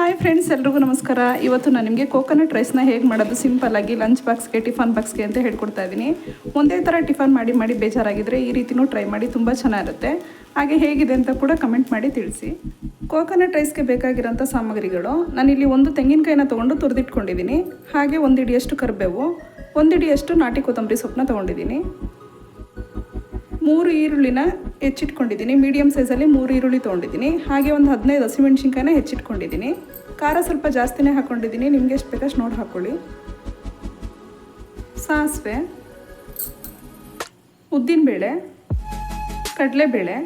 Hi friends, ಎಲ್ರಿಗೂ ನಮಸ್ಕಾರ. ಇವತ್ತು ನಾನು ನಿಮಗೆ ಕೋಕೋನಟ್ ರೈಸ್ನ ಹೇಗೆ ಮಾಡೋದು ಸಿಂಪಲ್ಲಾಗಿ ಲಂಚ್ ಬಾಕ್ಸ್ಗೆ, ಟಿಫನ್ ಬಾಕ್ಸ್ಗೆ ಅಂತ ಹೇಳ್ಕೊಡ್ತಾ ಇದ್ದೀನಿ. ಒಂದೇ ಥರ ಟಿಫನ್ ಮಾಡಿ ಬೇಜಾರಾಗಿದ್ದರೆ ಈ ರೀತಿನೂ ಟ್ರೈ ಮಾಡಿ, ತುಂಬ ಚೆನ್ನಾಗಿರುತ್ತೆ. ಹಾಗೆ ಹೇಗಿದೆ ಅಂತ ಕೂಡ ಕಮೆಂಟ್ ಮಾಡಿ ತಿಳಿಸಿ. ಕೋಕೋನಟ್ ರೈಸ್ಗೆ ಬೇಕಾಗಿರೋಂಥ ಸಾಮಗ್ರಿಗಳು: ನಾನಿಲ್ಲಿ ಒಂದು ತೆಂಗಿನಕಾಯಿನ ತೊಗೊಂಡು ತುರಿದಿಟ್ಕೊಂಡಿದ್ದೀನಿ. ಹಾಗೆ ಒಂದು ಹಿಡಿಯಷ್ಟು ಕರಿಬೇವು, ಒಂದು ಹಿಡಿಯಷ್ಟು ನಾಟಿ ಕೊತ್ತಂಬರಿ ಸೊಪ್ಪನ್ನ ತೊಗೊಂಡಿದ್ದೀನಿ. 3 ಈರುಳ್ಳಿನ ಹೆಚ್ಚಿಟ್ಕೊಂಡಿದ್ದೀನಿ. ಮೀಡಿಯಮ್ ಸೈಜಲ್ಲಿ 3 ಈರುಳ್ಳಿ ತೊಗೊಂಡಿದ್ದೀನಿ. ಹಾಗೆ ಒಂದು 15 ಹಸಿಮೆಣ್ಸಿನ್ಕಾಯಿನ ಹೆಚ್ಚಿಟ್ಕೊಂಡಿದ್ದೀನಿ. ಖಾರ ಸ್ವಲ್ಪ ಜಾಸ್ತಿನೇ ಹಾಕ್ಕೊಂಡಿದ್ದೀನಿ, ನಿಮಗೆ ಎಷ್ಟು ಬೇಕಷ್ಟು ನೋಡಿ ಹಾಕ್ಕೊಳ್ಳಿ. ಸಾಸಿವೆ, ಉದ್ದಿನಬೇಳೆ, ಕಡಲೆಬೇಳೆ,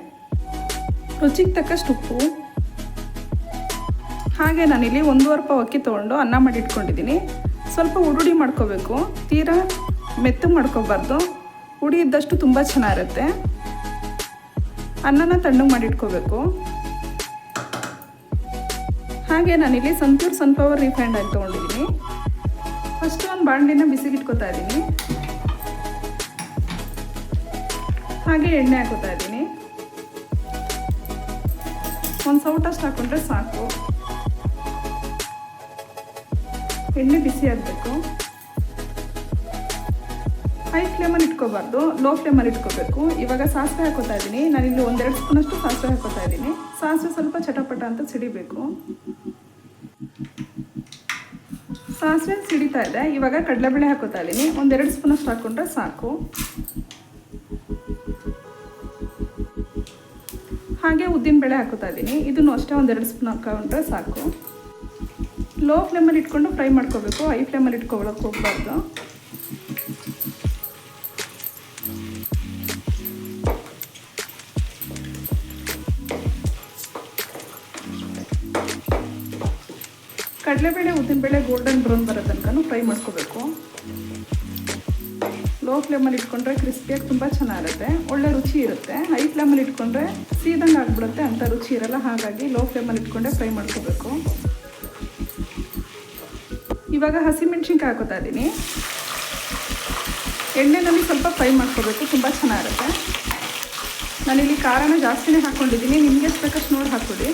ರುಚಿಗೆ ತಕ್ಕಷ್ಟು ಉಪ್ಪು. ಹಾಗೆ ನಾನಿಲ್ಲಿ 1.5 ಪಾವು ಅಕ್ಕಿ ತೊಗೊಂಡು ಅನ್ನ ಮಾಡಿ ಇಟ್ಕೊಂಡಿದ್ದೀನಿ. ಸ್ವಲ್ಪ ಉಡುಡಿ ಮಾಡ್ಕೋಬೇಕು, ತೀರಾ ಮೆತ್ತಗೆ ಮಾಡ್ಕೋಬಾರ್ದು. ಹುಡಿ ಇದ್ದಷ್ಟು ತುಂಬ ಚೆನ್ನಾಗಿರುತ್ತೆ. ಅನ್ನನ ತಣ್ಣಗೆ ಮಾಡಿಟ್ಕೋಬೇಕು. ಹಾಗೆ ನಾನಿಲ್ಲಿ ಸಂಪ್ಯೂರ್ ಸನ್ಫ್ಲವರ್ ರಿಫೈಂಡ್ ಆಯಿಲ್ ತೊಗೊಂಡಿದ್ದೀನಿ. ಫಸ್ಟು ಒಂದು ಬಾಣಲಿನ ಬಿಸಿಗಿಟ್ಕೋತಾ ಇದ್ದೀನಿ. ಹಾಗೆ ಎಣ್ಣೆ ಹಾಕೋತಾ ಇದ್ದೀನಿ. ಒಂದು ಸೌಟಷ್ಟು ಹಾಕ್ಕೊಂಡ್ರೆ ಸಾಕು. ಎಣ್ಣೆ ಬಿಸಿ ಆಗಬೇಕು. ಹೈ ಫ್ಲೇಮಲ್ಲಿ ಇಟ್ಕೋಬಾರ್ದು, ಲೋ ಫ್ಲೇಮಲ್ಲಿ ಇಟ್ಕೋಬೇಕು. ಇವಾಗ ಸಾಸಿವೆ ಹಾಕೋತಾ ಇದ್ದೀನಿ. ನಾನಿಲ್ಲಿ 1-2 ಸ್ಪೂನಷ್ಟು ಸಾಸಿವೆ ಹಾಕೋತಾ ಇದ್ದೀನಿ. ಸಾಸಿವೆ ಸ್ವಲ್ಪ ಚಟಪಟ ಅಂತ ಸಿಡಿಬೇಕು. ಸಾಸಿವೆ ಸಿಡಿತಾ ಇದೆ. ಇವಾಗ ಕಡಲೆಬೇಳೆ ಹಾಕೋತಾ ಇದ್ದೀನಿ. 1-2 ಸ್ಪೂನಷ್ಟು ಹಾಕ್ಕೊಂಡ್ರೆ ಸಾಕು. ಹಾಗೆ ಉದ್ದಿನಬೇಳೆ ಹಾಕೋತಾ ಇದ್ದೀನಿ. ಇದನ್ನು ಅಷ್ಟೇ 1-2 ಸ್ಪೂನ್ ಹಾಕೊಂಡ್ರೆ ಸಾಕು. ಲೋ ಫ್ಲೇಮಲ್ಲಿ ಇಟ್ಕೊಂಡು ಫ್ರೈ ಮಾಡ್ಕೋಬೇಕು, ಹೈ ಫ್ಲೇಮಲ್ಲಿ ಇಟ್ಕೊಳ್ಳೋಕೆ ಹೋಗ್ಬಾರ್ದು. ಕಡಲೆಬೇಳೆ, ಉದ್ದಿನಬೇಳೆ ಗೋಲ್ಡನ್ ಬ್ರೌನ್ ಬರೋ ತನಕ ಫ್ರೈ ಮಾಡ್ಕೋಬೇಕು. ಲೋ ಫ್ಲೇಮಲ್ಲಿ ಇಟ್ಕೊಂಡ್ರೆ ಕ್ರಿಸ್ಪಿಯಾಗಿ ತುಂಬ ಚೆನ್ನಾಗಿರುತ್ತೆ, ಒಳ್ಳೆ ರುಚಿ ಇರುತ್ತೆ. ಹೈ ಫ್ಲೇಮಲ್ಲಿ ಇಟ್ಕೊಂಡ್ರೆ ಸೀದಂಗೆ ಆಗಿಬಿಡುತ್ತೆ, ಅಂಥ ರುಚಿ ಇರಲ್ಲ. ಹಾಗಾಗಿ ಲೋ ಫ್ಲೇಮಲ್ಲಿ ಇಟ್ಕೊಂಡೆ ಫ್ರೈ ಮಾಡ್ಕೋಬೇಕು. ಇವಾಗ ಹಸಿಮೆಣ್ಸಿನ್ಕಾಯಿ ಹಾಕೋತಾ ಇದ್ದೀನಿ. ಎಣ್ಣೆನಲ್ಲಿ ಸ್ವಲ್ಪ ಫ್ರೈ ಮಾಡ್ಕೋಬೇಕು, ತುಂಬ ಚೆನ್ನಾಗಿರುತ್ತೆ. ನಾನಿಲ್ಲಿ ಖಾರನ ಜಾಸ್ತಿನೇ ಹಾಕ್ಕೊಂಡಿದ್ದೀನಿ, ನಿಮಗೆ ಎಷ್ಟು ಬೇಕಷ್ಟು ನೋಡಿ ಹಾಕ್ಕೊಡಿ.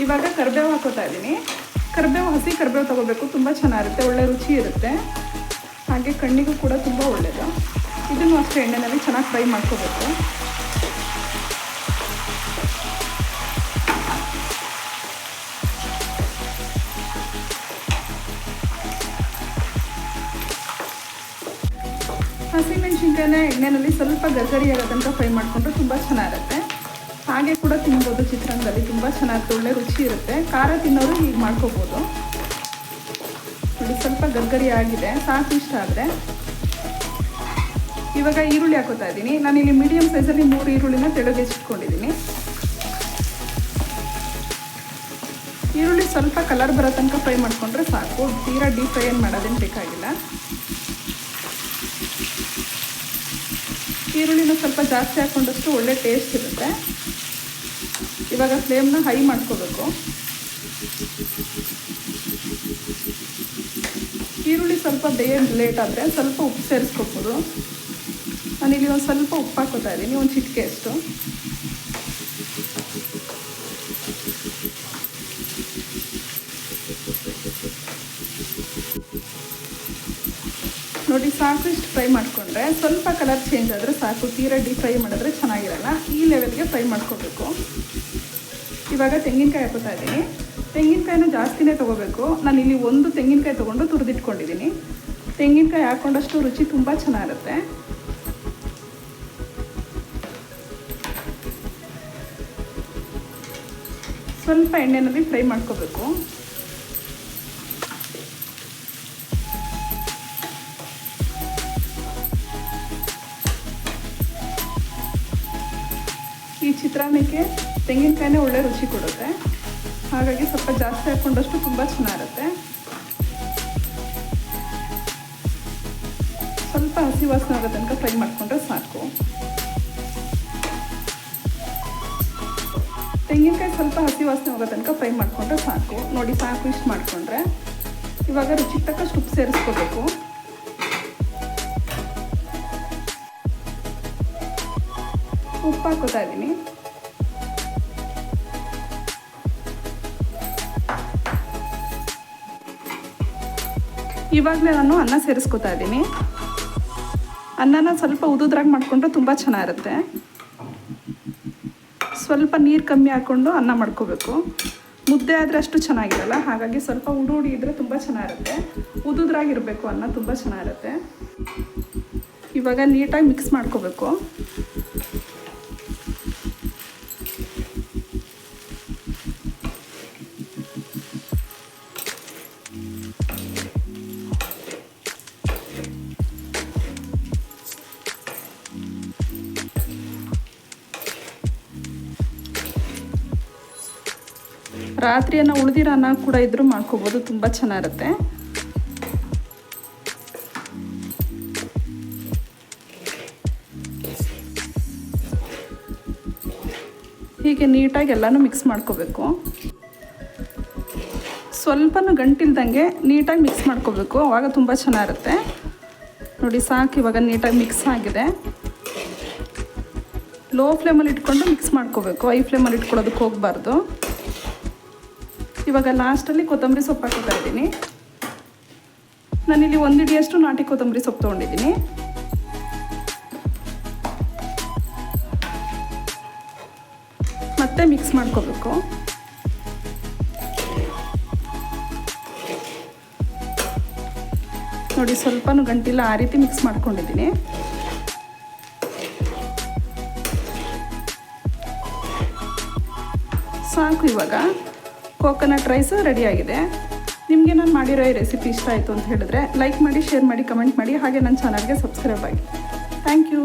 ಇವಾಗ ಕರಿಬೇವು ಹಾಕೋತಾ ಇದ್ದೀನಿ. ಹಸಿ ಕರಿಬೇವು ತೊಗೋಬೇಕು, ತುಂಬ ಚೆನ್ನಾಗಿರುತ್ತೆ, ಒಳ್ಳೆ ರುಚಿ ಇರುತ್ತೆ. ಹಾಗೆ ಕಣ್ಣಿಗೂ ಕೂಡ ತುಂಬ ಒಳ್ಳೆಯದು. ಇದನ್ನು ಅಷ್ಟೇ ಎಣ್ಣೆಯಲ್ಲಿ ಚೆನ್ನಾಗಿ ಫ್ರೈ ಮಾಡ್ಕೋಬೇಕು. ಹಸಿಮೆಣ್ಸಿನ್ಕಾಯಿನ ಎಣ್ಣೆಯಲ್ಲಿ ಸ್ವಲ್ಪ ಗರ್ಗರಿ ಆಗೋ ತನಕ ಫ್ರೈ ಮಾಡಿಕೊಂಡ್ರೆ ತುಂಬ ಚೆನ್ನಾಗಿರುತ್ತೆ. ಹಾಗೆ ಕೂಡ ತಿನ್ಬೋದು, ಚಿತ್ರಾನ್ನದಲ್ಲಿ ತುಂಬ ಚೆನ್ನಾಗಿರುತ್ತೆ, ಒಳ್ಳೆ ರುಚಿ ಇರುತ್ತೆ. ಖಾರ ತಿನ್ನೋರು ಹೀಗೆ ಮಾಡ್ಕೋಬೋದು. ನೋಡಿ, ಸ್ವಲ್ಪ ಗರ್ಗರಿ ಆಗಿದೆ, ಸಾಕು. ಇಷ್ಟ ಆದರೆ ಇವಾಗ ಈರುಳ್ಳಿ ಹಾಕೋತಾ ಇದ್ದೀನಿ. ನಾನಿಲ್ಲಿ ಮೀಡಿಯಮ್ ಸೈಜಲ್ಲಿ 3 ಈರುಳ್ಳಿನ ತೆಳಗೆ ಹೆಚ್ಚಿಟ್ಕೊಂಡಿದ್ದೀನಿ. ಈರುಳ್ಳಿ ಸ್ವಲ್ಪ ಕಲರ್ ಬರೋ ತನಕ ಫ್ರೈ ಮಾಡಿಕೊಂಡ್ರೆ ಸಾಕು, ತೀರಾ ಡೀಪ್ ಫ್ರೈ ಏನು ಮಾಡೋದೇನು ಬೇಕಾಗಿಲ್ಲ. ಈರುಳ್ಳಿನ ಸ್ವಲ್ಪ ಜಾಸ್ತಿ ಹಾಕ್ಕೊಂಡಷ್ಟು ಒಳ್ಳೆ ಟೇಸ್ಟ್ ಇರುತ್ತೆ. ಇವಾಗ ಫ್ಲೇಮ್ನ ಹೈ ಮಾಡ್ಕೋಬೇಕು. ಈರುಳ್ಳಿ ಸ್ವಲ್ಪ ಬೇಯೋದು ಲೇಟ್ ಆದರೆ ಸ್ವಲ್ಪ ಉಪ್ಪು ಸೇರಿಸ್ಕೊಬೋದು. ನಾನಿಲ್ಲಿ ಒಂದು ಸ್ವಲ್ಪ ಉಪ್ಪು ಹಾಕೋತಾ ಇದ್ದೀನಿ, ಒಂದು ಚಿಟಿಕೆ ಅಷ್ಟು. ನೋಡಿ, ಸಾಕು. ಇಷ್ಟು ಫ್ರೈ ಮಾಡಿಕೊಂಡ್ರೆ ಸ್ವಲ್ಪ ಕಲರ್ ಚೇಂಜ್ ಆದರೆ ಸಾಕು, ತೀರಾ ಡೀಪ್ ಫ್ರೈ ಮಾಡಿದ್ರೆ ಚೆನ್ನಾಗಿರಲ್ಲ. ಈ ಲೆವೆಲ್ಗೆ ಫ್ರೈ ಮಾಡ್ಕೋಬೇಕು. ಇವಾಗ ತೆಂಗಿನಕಾಯಿ ಹಾಕೋತಾ ಇದ್ದೀನಿ. ತೆಂಗಿನಕಾಯಿನ ಜಾಸ್ತಿನೇ ತೊಗೋಬೇಕು. ನಾನಿಲ್ಲಿ 1 ತೆಂಗಿನಕಾಯಿ ತೊಗೊಂಡು ತುರಿದಿಟ್ಕೊಂಡಿದ್ದೀನಿ. ತೆಂಗಿನಕಾಯಿ ಹಾಕ್ಕೊಂಡಷ್ಟು ರುಚಿ ತುಂಬ ಚೆನ್ನಾಗಿರುತ್ತೆ. ಸ್ವಲ್ಪ ಎಣ್ಣೆಯಲ್ಲಿ ಫ್ರೈ ಮಾಡ್ಕೋಬೇಕು. ಈ ಚಿತ್ರಾನ್ನಕ್ಕೆ ತೆಂಗಿನಕಾಯಿನೇ ಒಳ್ಳೆ ರುಚಿ ಕೊಡುತ್ತೆ. ಹಾಗಾಗಿ ಸ್ವಲ್ಪ ಜಾಸ್ತಿ ಹಾಕ್ಕೊಂಡಷ್ಟು ತುಂಬ ಚೆನ್ನಾಗಿರುತ್ತೆ. ಸ್ವಲ್ಪ ಹಸಿ ವಾಸನೆ ಆಗೋ ತನಕ ಫ್ರೈ ಮಾಡಿಕೊಂಡ್ರೆ ಸಾಕು. ತೆಂಗಿನಕಾಯಿ ಸ್ವಲ್ಪ ಹಸಿ ವಾಸನೆ ಹೋಗೋ ತನಕ ಫ್ರೈ ಮಾಡಿಕೊಂಡ್ರೆ ಸಾಕು. ನೋಡಿ, ಸಾಕು. ಇಷ್ಟು ಮಾಡಿಕೊಂಡ್ರೆ ಇವಾಗ ರುಚಿಗೆ ತಕ್ಕಷ್ಟು ಉಪ್ಪು ಸೇರಿಸ್ಕೋಬೇಕು. ಉಪ್ಪು ಹಾಕೋತಾ ಇದ್ದೀನಿ. ಇವಾಗಲೇ ನಾನು ಅನ್ನ ಸೇರಿಸ್ಕೊತಾ ಇದ್ದೀನಿ. ಅನ್ನನ ಸ್ವಲ್ಪ ಉದುದ್ರಾಗಿ ಮಾಡಿಕೊಂಡ್ರೆ ತುಂಬ ಚೆನ್ನಾಗಿರುತ್ತೆ. ಸ್ವಲ್ಪ ನೀರು ಕಮ್ಮಿ ಹಾಕ್ಕೊಂಡು ಅನ್ನ ಮಾಡ್ಕೋಬೇಕು. ಮುದ್ದೆ ಆದರೆ ಅಷ್ಟು ಚೆನ್ನಾಗಿರಲ್ಲ, ಹಾಗಾಗಿ ಸ್ವಲ್ಪ ಉಡಿ ಇದ್ದರೆ ತುಂಬ ಚೆನ್ನಾಗಿರುತ್ತೆ. ಉದುದ್ರಾಗಿರಬೇಕು ಅನ್ನ, ತುಂಬ ಚೆನ್ನಾಗಿರುತ್ತೆ. ಇವಾಗ ನೀಟಾಗಿ ಮಿಕ್ಸ್ ಮಾಡ್ಕೋಬೇಕು. ರಾತ್ರಿಯನ್ನು ಉಳಿದಿರೋ ಅನ್ನ ಕೂಡ ಇದ್ರೂ ಮಾಡ್ಕೋಬೋದು, ತುಂಬ ಚೆನ್ನಾಗಿರುತ್ತೆ. ಹೀಗೆ ನೀಟಾಗಿ ಎಲ್ಲನೂ ಮಿಕ್ಸ್ ಮಾಡ್ಕೋಬೇಕು. ಸ್ವಲ್ಪನೂ ಗಂಟಿಲ್ದಂಗೆ ನೀಟಾಗಿ ಮಿಕ್ಸ್ ಮಾಡ್ಕೋಬೇಕು, ಆವಾಗ ತುಂಬ ಚೆನ್ನಾಗಿರುತ್ತೆ. ನೋಡಿ ಸಾಕು, ಇವಾಗ ನೀಟಾಗಿ ಮಿಕ್ಸ್ ಆಗಿದೆ. ಲೋ ಫ್ಲೇಮಲ್ಲಿ ಇಟ್ಕೊಂಡು ಮಿಕ್ಸ್ ಮಾಡ್ಕೋಬೇಕು, ಹೈ ಫ್ಲೇಮಲ್ಲಿ ಇಟ್ಕೊಳ್ಳೋದಕ್ಕೆ ಹೋಗಬಾರ್ದು. ಇವಾಗ ಲಾಸ್ಟಲ್ಲಿ ಕೊತ್ತಂಬರಿ ಸೊಪ್ಪು ಹಾಕೋತಾ ಇದ್ದೀನಿ. ನಾನಿಲ್ಲಿ 1 ಹಿಡಿಯಷ್ಟು ನಾಟಿ ಕೊತ್ತಂಬರಿ ಸೊಪ್ಪು ತೊಗೊಂಡಿದ್ದೀನಿ. ಮತ್ತೆ ಮಿಕ್ಸ್ ಮಾಡ್ಕೋಬೇಕು. ನೋಡಿ ಸ್ವಲ್ಪನೂ ಗಂಟಿಲ್ಲ, ಆ ರೀತಿ ಮಿಕ್ಸ್ ಮಾಡ್ಕೊಂಡಿದ್ದೀನಿ. ಸಾಕು, ಇವಾಗ ಕೋಕೋನಟ್ ರೈಸ್ ರೆಡಿಯಾಗಿದೆ. ನಿಮಗೆ ನಾನು ಮಾಡಿರೋ ಈ ರೆಸಿಪಿ ಇಷ್ಟ ಆಯಿತು ಅಂತ ಹೇಳಿದ್ರೆ ಲೈಕ್ ಮಾಡಿ, ಶೇರ್ ಮಾಡಿ, ಕಮೆಂಟ್ ಮಾಡಿ, ಹಾಗೆ ನನ್ನ ಚಾನಲ್ಗೆ ಸಬ್ಸ್ಕ್ರೈಬ್ ಆಗಿ. Thank you.